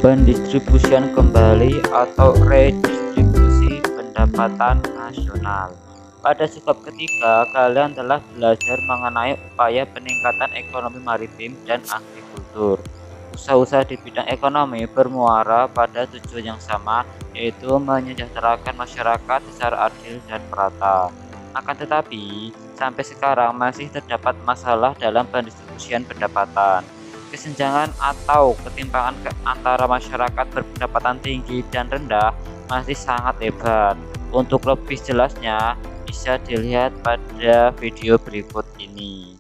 Pendistribusian kembali atau redistribusi pendapatan nasional. Pada sebab ketiga, kalian telah belajar mengenai upaya peningkatan ekonomi maritim dan agrikultur. Usaha-usaha di bidang ekonomi bermuara pada tujuan yang sama, yaitu menyejahterakan masyarakat secara adil dan merata. Akan tetapi, sampai sekarang masih terdapat masalah dalam pendistribusian pendapatan. Kesenjangan atau ketimpangan antara masyarakat berpendapatan tinggi dan rendah masih sangat lebar. Untuk lebih jelasnya, bisa dilihat pada video berikut ini.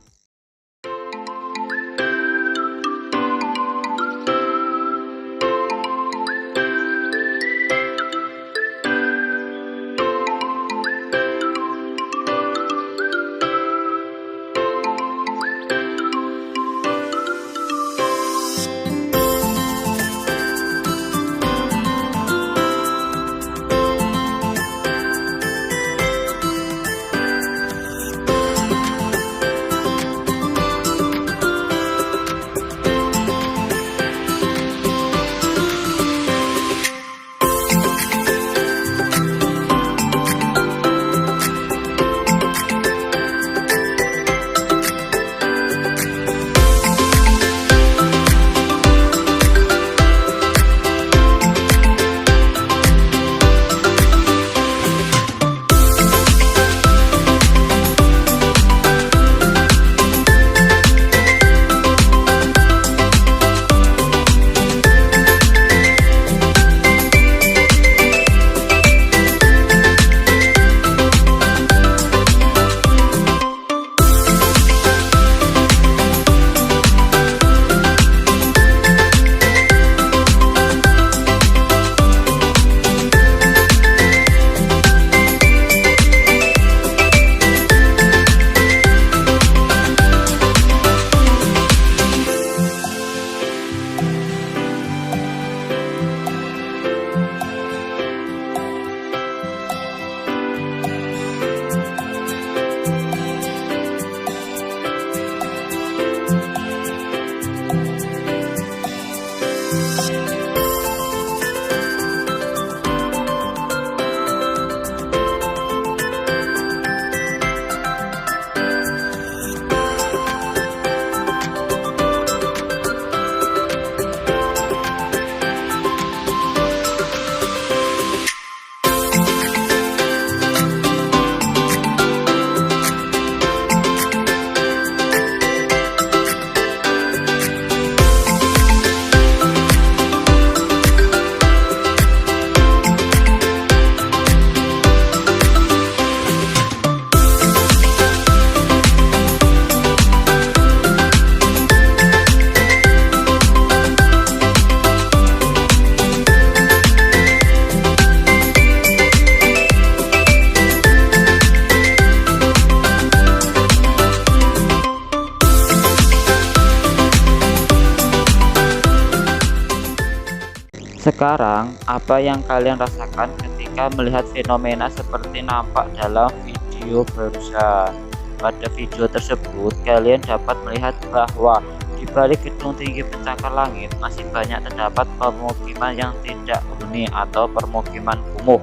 Sekarang, apa yang kalian rasakan ketika melihat fenomena seperti nampak dalam video barusan? Pada video tersebut, kalian dapat melihat bahwa di balik gedung tinggi pencakar langit masih banyak terdapat pemukiman yang tidak huni atau permukiman kumuh.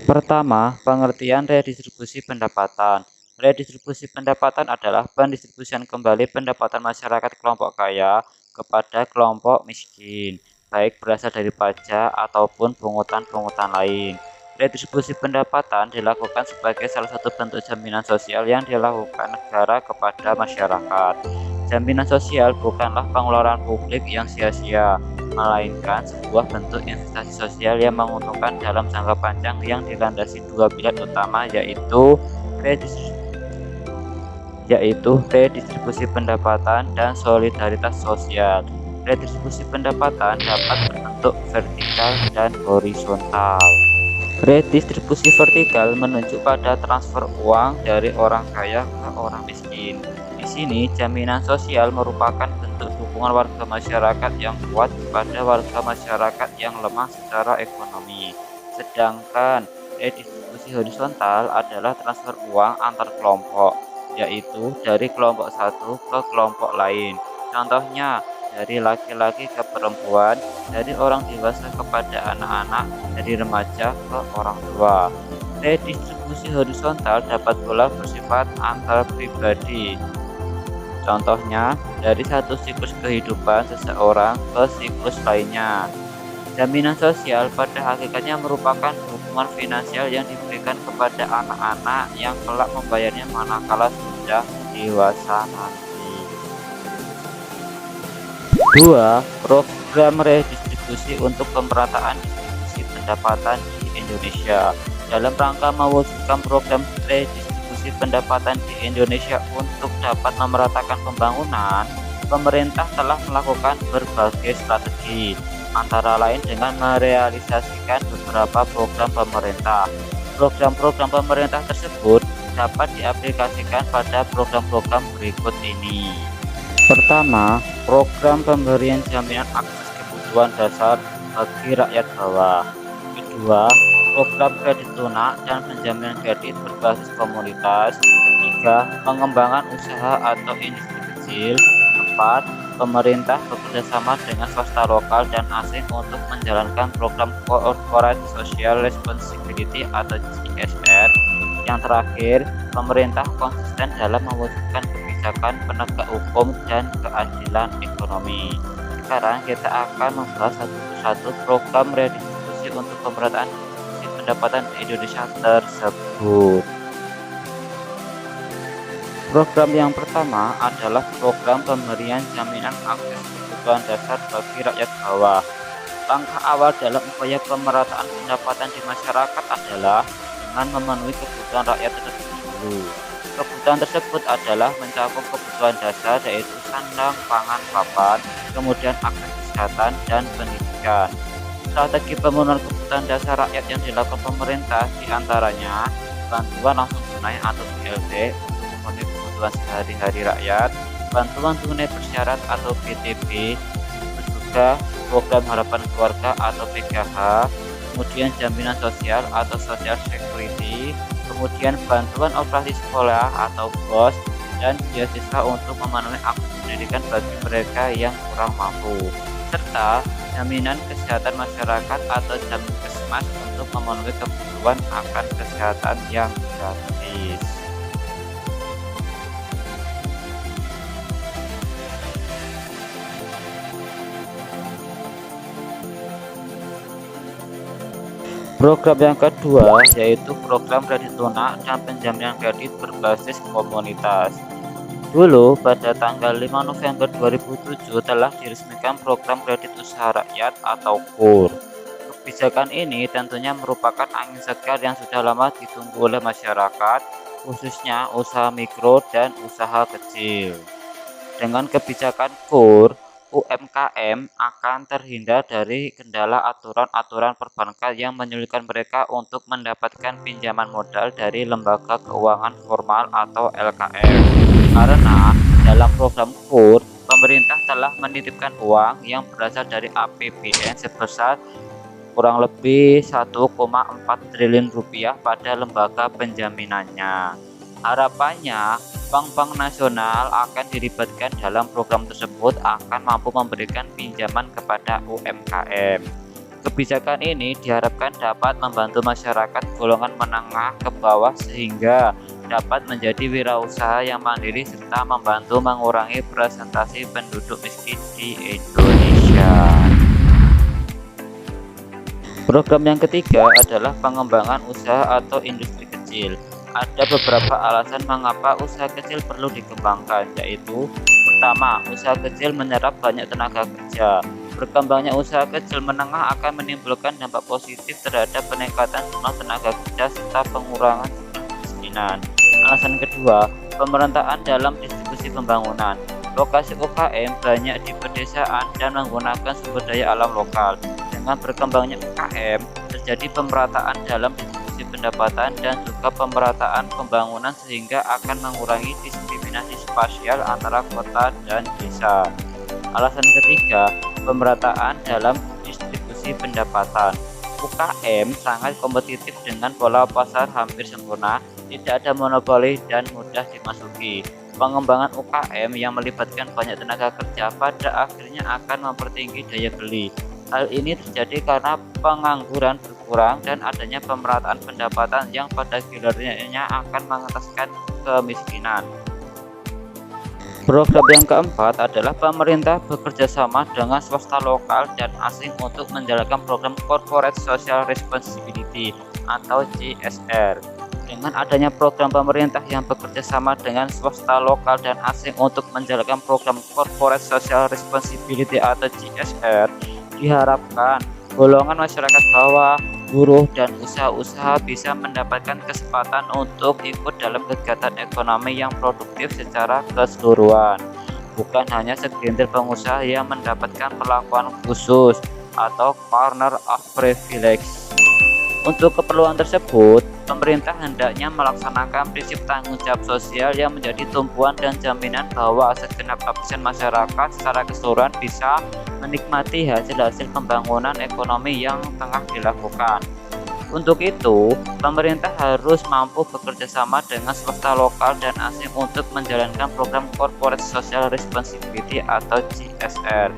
Pertama, pengertian redistribusi pendapatan. Redistribusi pendapatan adalah pendistribusian kembali pendapatan masyarakat kelompok kaya kepada kelompok miskin, baik berasal dari pajak ataupun pungutan-pungutan lain. Redistribusi pendapatan dilakukan sebagai salah satu bentuk jaminan sosial yang dilakukan negara kepada masyarakat. Jaminan sosial bukanlah pengeluaran publik yang sia-sia, melainkan sebuah bentuk investasi sosial yang menguntungkan dalam jangka panjang yang dilandasi dua pilar utama, yaitu redistribusi pendapatan dan solidaritas sosial. Redistribusi pendapatan dapat berbentuk vertikal dan horizontal. Redistribusi vertikal menunjuk pada transfer uang dari orang kaya ke orang miskin. Di sini, jaminan sosial merupakan bentuk dukungan warga masyarakat yang kuat kepada warga masyarakat yang lemah secara ekonomi. Sedangkan redistribusi horizontal adalah transfer uang antar kelompok, yaitu dari kelompok satu ke kelompok lain. Contohnya, dari laki-laki ke perempuan, dari orang dewasa kepada anak-anak, dari remaja ke orang tua. Redistribusi horizontal dapat pula bersifat antar pribadi. Contohnya, dari satu siklus kehidupan seseorang ke siklus lainnya. Jaminan sosial pada hakikatnya merupakan dukungan finansial yang diberikan kepada anak-anak yang kelak membayarnya manakala sudah dewasa nanti. 2. Program redistribusi untuk pemerataan distribusi pendapatan di Indonesia. Dalam rangka mewujudkan program redistribusi pendapatan di Indonesia untuk dapat memeratakan pembangunan, pemerintah telah melakukan berbagai strategi, antara lain dengan merealisasikan beberapa program pemerintah. Program-program pemerintah tersebut dapat diaplikasikan pada program-program berikut ini. Pertama, program pemberian jaminan akses kebutuhan dasar bagi rakyat bawah. Kedua, program kredit lunak dan penjaminan kredit berbasis komunitas. 3. Pengembangan usaha atau industri kecil. 4. Pemerintah bekerjasama dengan swasta lokal dan asing untuk menjalankan program Corporate Social Responsibility atau CSR. Yang terakhir, pemerintah konsisten dalam mewujudkan kebijakan penegak hukum dan keadilan ekonomi. Sekarang kita akan membahas satu persatu program redistribusi untuk pemerataan pendapatan di Indonesia tersebut. Program yang pertama adalah program pemberian jaminan akses kebutuhan dasar bagi rakyat bawah. Langkah awal dalam upaya pemerataan pendapatan di masyarakat adalah dengan memenuhi kebutuhan rakyat terlebih dahulu. Kebutuhan tersebut adalah mencakup kebutuhan dasar yaitu sandang, pangan, papan, kemudian akses kesehatan dan pendidikan. Strategi pemenuhan kebutuhan dasar rakyat yang dilakukan pemerintah diantaranya bantuan langsung tunai atau BLT untuk memenuhi kebutuhan sehari-hari rakyat, bantuan tunai bersyarat atau BTP, juga program harapan keluarga atau PKH, kemudian jaminan sosial atau social security, kemudian bantuan operasi sekolah atau BOS, dan beasiswa untuk memenuhi akses pendidikan bagi mereka yang kurang mampu, serta jaminan kesehatan masyarakat atau Jamkesmas untuk memenuhi kebutuhan akan kesehatan yang gratis. Program yang kedua yaitu program kredit lunak dan penjaminan kredit berbasis komunitas. Dulu pada tanggal 5 November 2007 telah diresmikan program kredit usaha rakyat atau KUR. Kebijakan ini tentunya merupakan angin segar yang sudah lama ditunggu oleh masyarakat, khususnya usaha mikro dan usaha kecil. Dengan kebijakan KUR, UMKM akan terhindar dari kendala aturan-aturan perbankan yang menyulitkan mereka untuk mendapatkan pinjaman modal dari lembaga keuangan formal atau LKF. Karena dalam program KUR, pemerintah telah menitipkan uang yang berasal dari APBN sebesar kurang lebih 1,4 triliun rupiah pada lembaga penjaminannya. Harapannya, bank-bank nasional akan dilibatkan dalam program tersebut akan mampu memberikan pinjaman kepada UMKM. Kebijakan ini diharapkan dapat membantu masyarakat golongan menengah ke bawah sehingga dapat menjadi wirausaha yang mandiri serta membantu mengurangi presentasi penduduk miskin di Indonesia. Program yang ketiga adalah pengembangan usaha atau industri kecil. Ada beberapa alasan mengapa usaha kecil perlu dikembangkan, yaitu pertama, usaha kecil menyerap banyak tenaga kerja. Berkembangnya usaha kecil menengah akan menimbulkan dampak positif terhadap peningkatan jumlah tenaga kerja serta pengurangan kemiskinan. Alasan kedua, pemerataan dalam distribusi pembangunan. Lokasi UKM banyak di pedesaan dan menggunakan sumber daya alam lokal. Dengan berkembangnya UKM, terjadi pemerataan dalam distribusi pendapatan dan juga pemerataan pembangunan sehingga akan mengurangi diskriminasi spasial antara kota dan desa. Alasan ketiga, pemerataan dalam distribusi pendapatan. UKM sangat kompetitif dengan pola pasar hampir sempurna, tidak ada monopoli dan mudah dimasuki. Pengembangan UKM yang melibatkan banyak tenaga kerja pada akhirnya akan mempertinggi daya beli. Hal ini terjadi karena pengangguran berkurang dan adanya pemerataan pendapatan yang pada gilirannya akan mengentaskan kemiskinan. Program yang keempat adalah pemerintah bekerja sama dengan swasta lokal dan asing untuk menjalankan program Corporate Social Responsibility atau CSR. Dengan adanya program pemerintah yang bekerja sama dengan swasta lokal dan asing untuk menjalankan program Corporate Social Responsibility atau CSR, diharapkan golongan masyarakat bawah, buruh, dan usaha-usaha bisa mendapatkan kesempatan untuk ikut dalam kegiatan ekonomi yang produktif secara keseluruhan. Bukan hanya segelintir pengusaha yang mendapatkan perlakuan khusus atau corner of privilege. Untuk keperluan tersebut, pemerintah hendaknya melaksanakan prinsip tanggung jawab sosial yang menjadi tumpuan dan jaminan bahwa segenap lapisan masyarakat secara keseluruhan bisa menikmati hasil-hasil pembangunan ekonomi yang tengah dilakukan. Untuk itu, pemerintah harus mampu bekerja sama dengan swasta lokal dan asing untuk menjalankan program Corporate Social Responsibility atau CSR.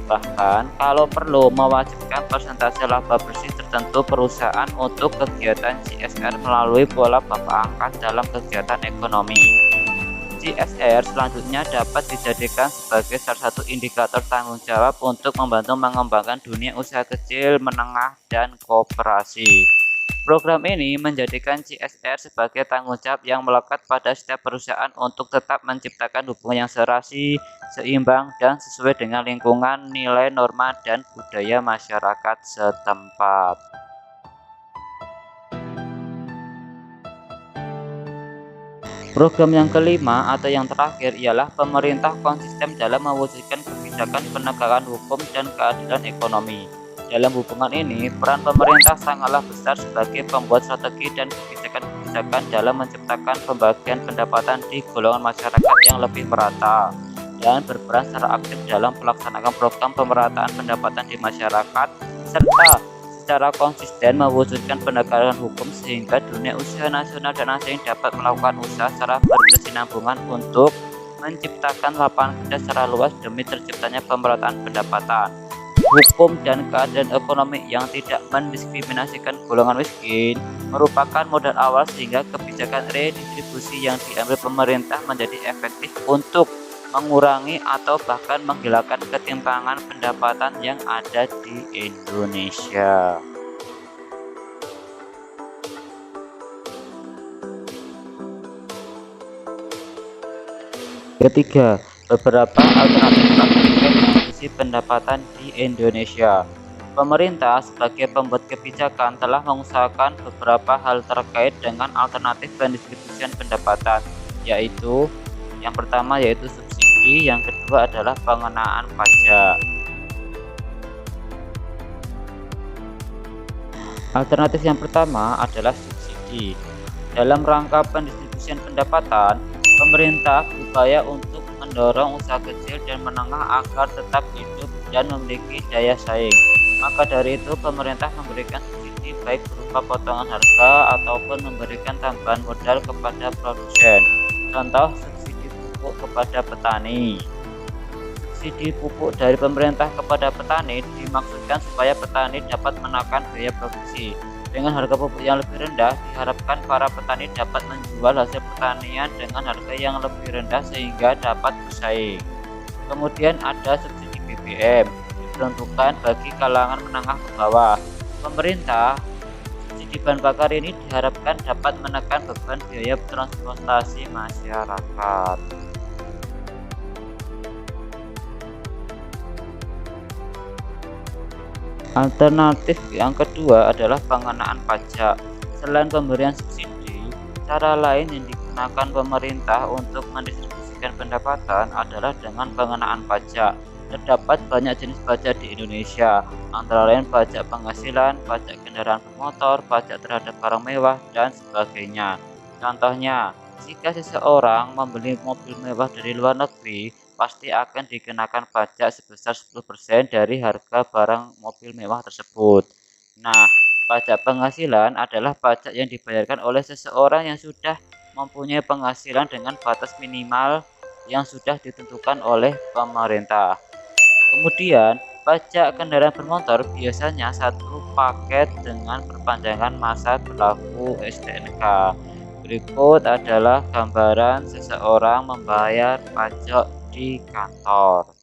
Bahkan kalau perlu mewajibkan persentase laba bersih tertentu perusahaan untuk kegiatan CSR melalui pola bapak angkat dalam kegiatan ekonomi. CSR selanjutnya dapat dijadikan sebagai salah satu indikator tanggung jawab untuk membantu mengembangkan dunia usaha kecil, menengah, dan koperasi. Program ini menjadikan CSR sebagai tanggung jawab yang melekat pada setiap perusahaan untuk tetap menciptakan hubungan yang serasi, seimbang, dan sesuai dengan lingkungan, nilai, norma, dan budaya masyarakat setempat. Program yang kelima atau yang terakhir ialah pemerintah konsisten dalam mewujudkan kebijakan penegakan hukum dan keadilan ekonomi. Dalam hubungan ini, peran pemerintah sangatlah besar sebagai pembuat strategi dan kebijakan-kebijakan dalam menciptakan pembagian pendapatan di golongan masyarakat yang lebih merata dan berperan secara aktif dalam pelaksanaan program pemerataan pendapatan di masyarakat serta secara konsisten mewujudkan penegakan hukum sehingga dunia usaha nasional dan asing dapat melakukan usaha secara berkesinambungan untuk menciptakan lapangan kerja secara luas demi terciptanya pemerataan pendapatan. Hukum dan keadilan ekonomi yang tidak mendiskriminasikan golongan miskin merupakan modal awal sehingga kebijakan redistribusi yang diambil pemerintah menjadi efektif untuk mengurangi atau bahkan menghilangkan ketimpangan pendapatan yang ada di Indonesia. Ketiga, beberapa alternatif praktik redistribusi pendapatan di Indonesia. Pemerintah sebagai pembuat kebijakan telah mengusahakan beberapa hal terkait dengan alternatif pendistribusian pendapatan, yaitu yang pertama yaitu subsidi, yang kedua adalah pengenaan pajak. Alternatif yang pertama adalah subsidi. Dalam rangka pendistribusian pendapatan, pemerintah berupaya untuk mendorong usaha kecil dan menengah agar tetap hidup dan memiliki daya saing. Maka dari itu, pemerintah memberikan subsidi baik berupa potongan harga ataupun memberikan tambahan modal kepada produsen. Contoh, subsidi pupuk kepada petani. Subsidi pupuk dari pemerintah kepada petani dimaksudkan supaya petani dapat menekan biaya produksi. Dengan harga pupuk yang lebih rendah, diharapkan para petani dapat menjual hasil pertanian dengan harga yang lebih rendah sehingga dapat bersaing. Kemudian ada subsidi BBM, diperuntukkan bagi kalangan menengah ke bawah. Pemerintah subsidi bahan bakar ini diharapkan dapat menekan beban biaya transportasi masyarakat. Alternatif yang kedua adalah pengenaan pajak. Selain pemberian subsidi, cara lain yang digunakan pemerintah untuk mendistribusikan pendapatan adalah dengan pengenaan pajak. Terdapat banyak jenis pajak di Indonesia, antara lain pajak penghasilan, pajak kendaraan bermotor, pajak terhadap barang mewah, dan sebagainya. Contohnya, Jika seseorang membeli mobil mewah dari luar negeri, pasti akan dikenakan pajak sebesar 10% dari harga barang mobil mewah tersebut. Nah, pajak penghasilan adalah pajak yang dibayarkan oleh seseorang yang sudah mempunyai penghasilan dengan batas minimal yang sudah ditentukan oleh pemerintah. Kemudian, pajak kendaraan bermotor biasanya satu paket dengan perpanjangan masa berlaku STNK. Berikut adalah gambaran seseorang membayar pajak di kantor.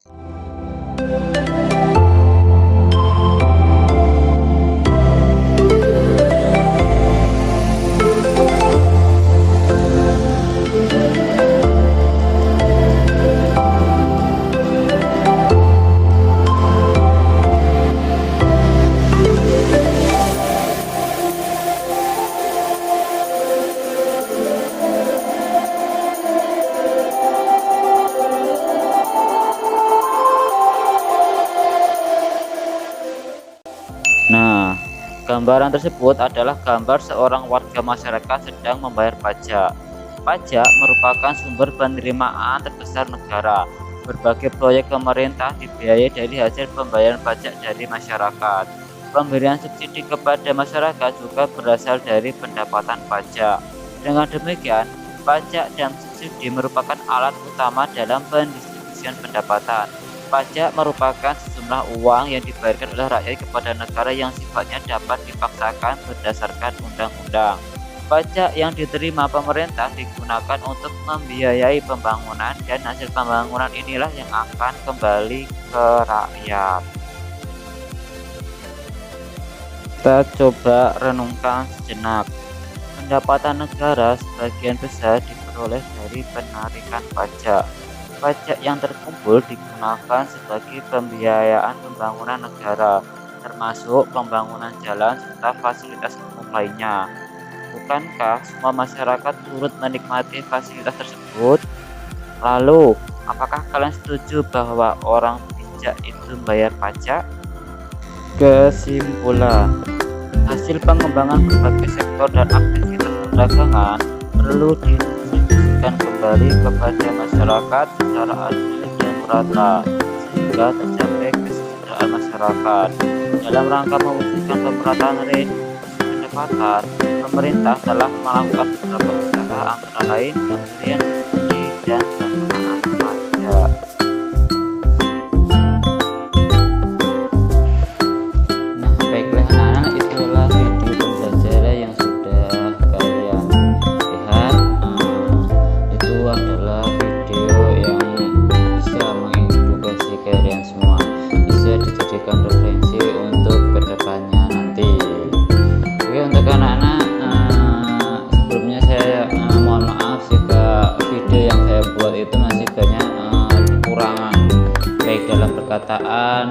Nah, gambaran tersebut adalah gambar seorang warga masyarakat sedang membayar pajak. Pajak merupakan sumber penerimaan terbesar negara. Berbagai proyek pemerintah dibiayai dari hasil pembayaran pajak dari masyarakat. Pemberian subsidi kepada masyarakat juga berasal dari pendapatan pajak. Dengan demikian, pajak dan subsidi merupakan alat utama dalam pendistribusian pendapatan. Pajak merupakan sejumlah uang yang dibayarkan oleh rakyat kepada negara yang sifatnya dapat dipaksakan berdasarkan undang-undang. Pajak yang diterima pemerintah digunakan untuk membiayai pembangunan dan hasil pembangunan inilah yang akan kembali ke rakyat. Kita coba renungkan sejenak. Pendapatan negara sebagian besar diperoleh dari penarikan pajak. Pajak yang terkumpul digunakan sebagai pembiayaan pembangunan negara, termasuk pembangunan jalan serta fasilitas umum lainnya. Bukankah semua masyarakat turut menikmati fasilitas tersebut? Lalu, apakah kalian setuju bahwa orang bijak itu membayar pajak? Kesimpulan, hasil pengembangan berbagai sektor dan aktivitas perdagangan perlu didistribusikan kembali kepada masyarakat secara adil dan merata sehingga tercapai kesejahteraan masyarakat. Dalam rangka mewujudkan pemerataan redistribusi pendapatan, pemerintah telah melakukan beberapa usaha antara lain pemberian subsidi dan pengenaan pajak. Nah, baiklah anak-anak, itulah video pembelajaran yang sudah kalian lihat. Itu adalah video yang bisa mengedukasi kalian semua, bisa dijadikan referensi untuk kedepannya nanti. Oke, untuk anak-anak, sebelumnya saya mohon maaf jika video yang saya buat itu masih banyak kekurangan, baik dalam perkataan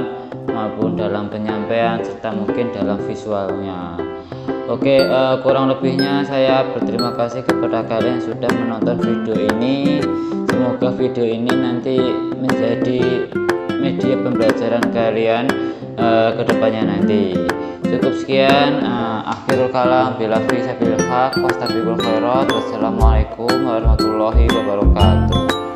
maupun dalam penyampaian serta mungkin dalam visualnya. Oke, kurang lebihnya saya berterima kasih kepada kalian yang sudah menonton video ini. Semoga video ini nanti menjadi media pembelajaran kalian kedepannya nanti. Cukup sekian, akhirul kalam, bila fi sabilil haq, wastabiqul khairat. Wassalamualaikum warahmatullahi wabarakatuh.